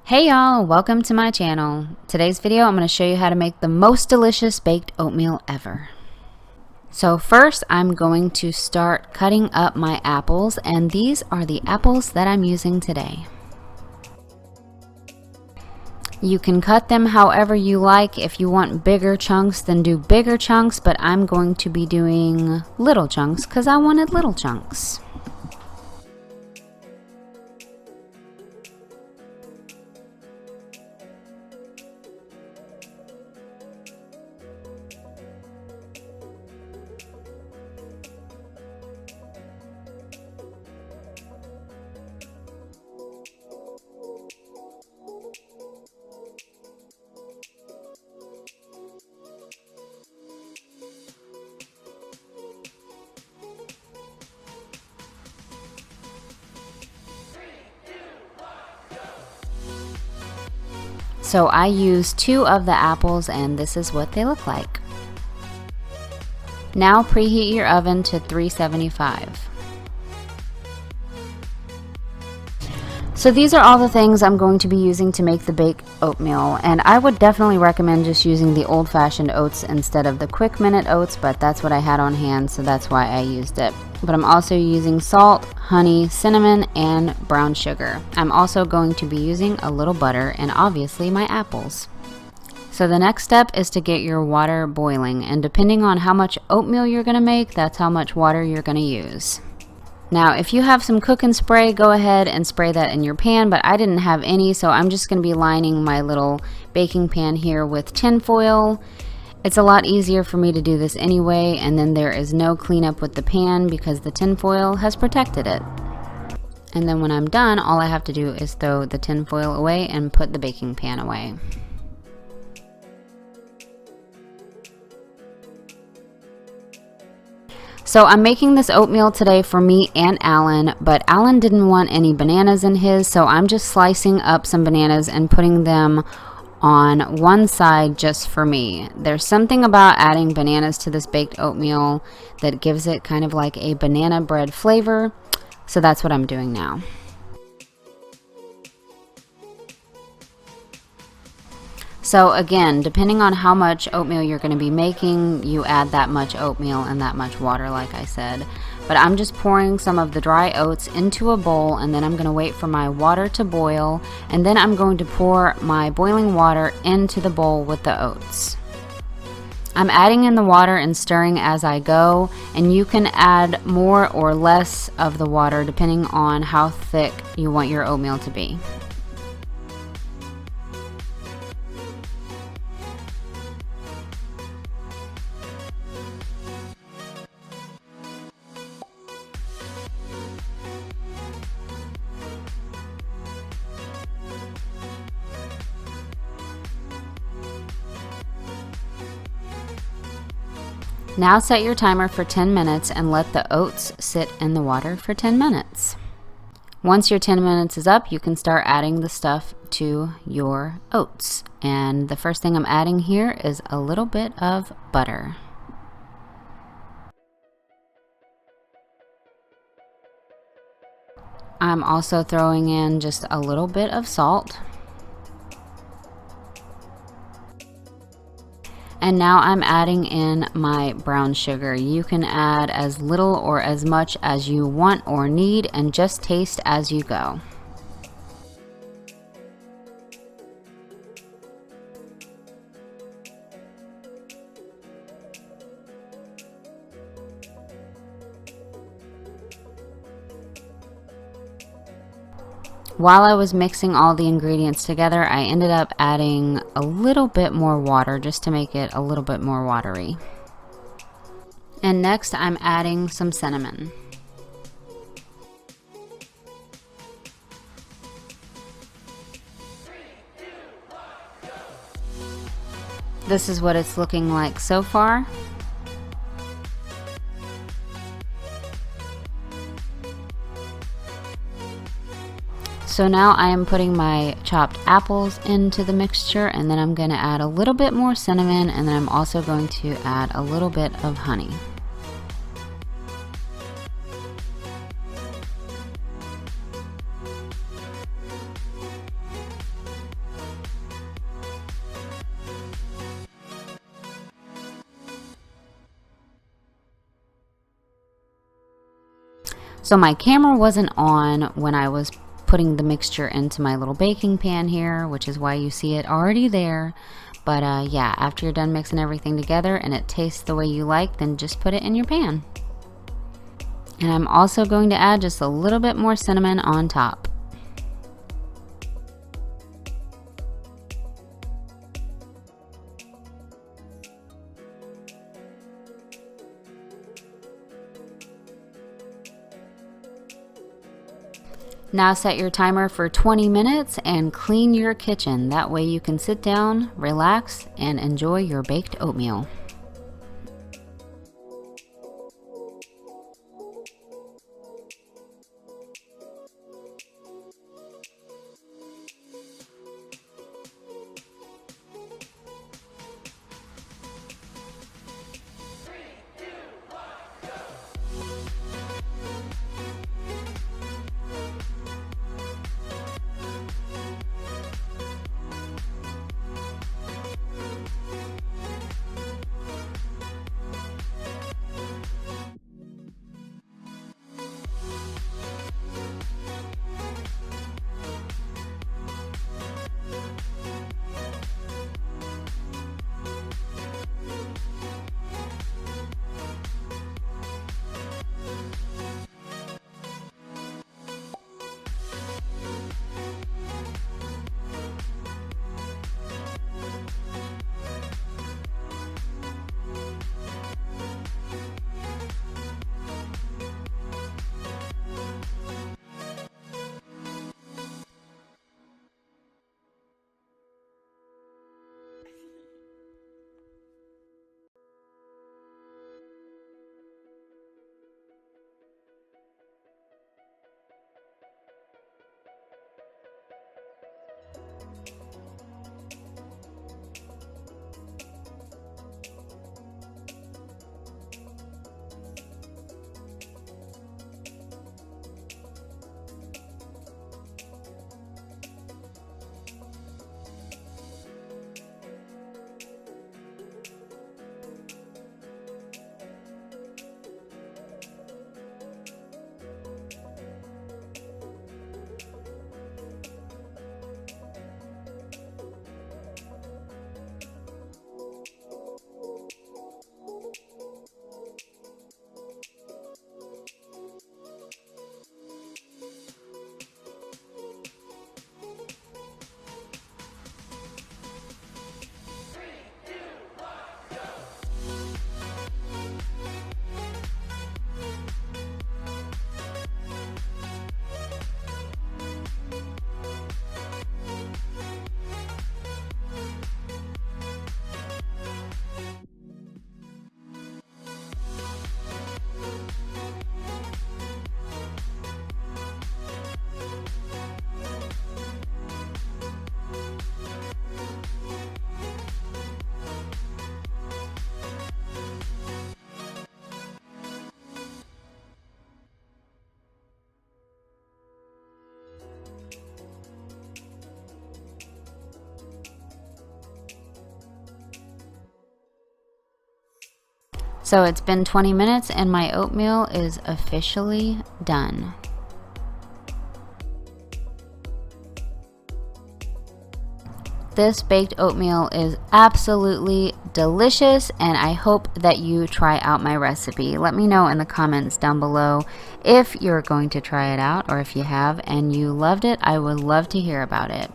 Hey y'all, welcome to my channel. Today's video I'm going to show you how to make the most delicious baked oatmeal ever. So first I'm going to start cutting up my apples, and these are the apples that I'm using today. You can cut them however you like. If you want bigger chunks, then do bigger chunks, but I'm going to be doing little chunks because I wanted little chunks. So I used 2 of the apples, and this is what they look like. Now preheat your oven to 375. So these are all the things I'm going to be using to make the baked oatmeal, and I would definitely recommend just using the old-fashioned oats instead of the quick minute oats, but that's what I had on hand, so that's why I used it. But I'm also using salt, honey, cinnamon, and brown sugar. I'm also going to be using a little butter and obviously my apples. So the next step is to get your water boiling, and depending on how much oatmeal you're going to make, that's how much water you're going to use. Now if you have some cooking spray, go ahead and spray that in your pan, but I didn't have any, so I'm just going to be lining my little baking pan here with tin foil. It's a lot easier for me to do this anyway, and then there is no cleanup with the pan because the tin foil has protected it. And then when I'm done, all I have to do is throw the tin foil away and put the baking pan away. So I'm making this oatmeal today for me and Alan, but Alan didn't want any bananas in his, so I'm just slicing up some bananas and putting them on one side just for me. There's something about adding bananas to this baked oatmeal that gives it kind of like a banana bread flavor, so that's what I'm doing now. So again, depending on how much oatmeal you're going to be making, you add that much oatmeal and that much water, like I said. But I'm just pouring some of the dry oats into a bowl, and then I'm going to wait for my water to boil, and then I'm going to pour my boiling water into the bowl with the oats. I'm adding in the water and stirring as I go, and you can add more or less of the water depending on how thick you want your oatmeal to be. Now set your timer for 10 minutes and let the oats sit in the water for 10 minutes. Once your 10 minutes is up, you can start adding the stuff to your oats. And the first thing I'm adding here is a little bit of butter. I'm also throwing in just a little bit of salt. And now I'm adding in my brown sugar. You can add as little or as much as you want or need, and just taste as you go. While I was mixing all the ingredients together, I ended up adding a little bit more water just to make it a little bit more watery. And next I'm adding some cinnamon. This is what it's looking like so far. So now I am putting my chopped apples into the mixture, and then I'm going to add a little bit more cinnamon, and then I'm also going to add a little bit of honey. So my camera wasn't on when I was putting the mixture into my little baking pan here, which is why you see it already there. But yeah, after you're done mixing everything together and it tastes the way you like, then just put it in your pan. And I'm also going to add just a little bit more cinnamon on top. Now set your timer for 20 minutes and clean your kitchen. That way you can sit down, relax, and enjoy your baked oatmeal. So it's been 20 minutes and my oatmeal is officially done. This baked oatmeal is absolutely delicious, and I hope that you try out my recipe. Let me know in the comments down below if you're going to try it out, or if you have and you loved it. I would love to hear about it.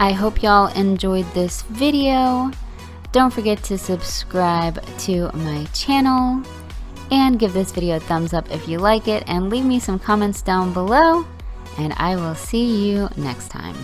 I hope y'all enjoyed this video. Don't forget to subscribe to my channel and give this video a thumbs up if you like it, and leave me some comments down below. and I will see you next time.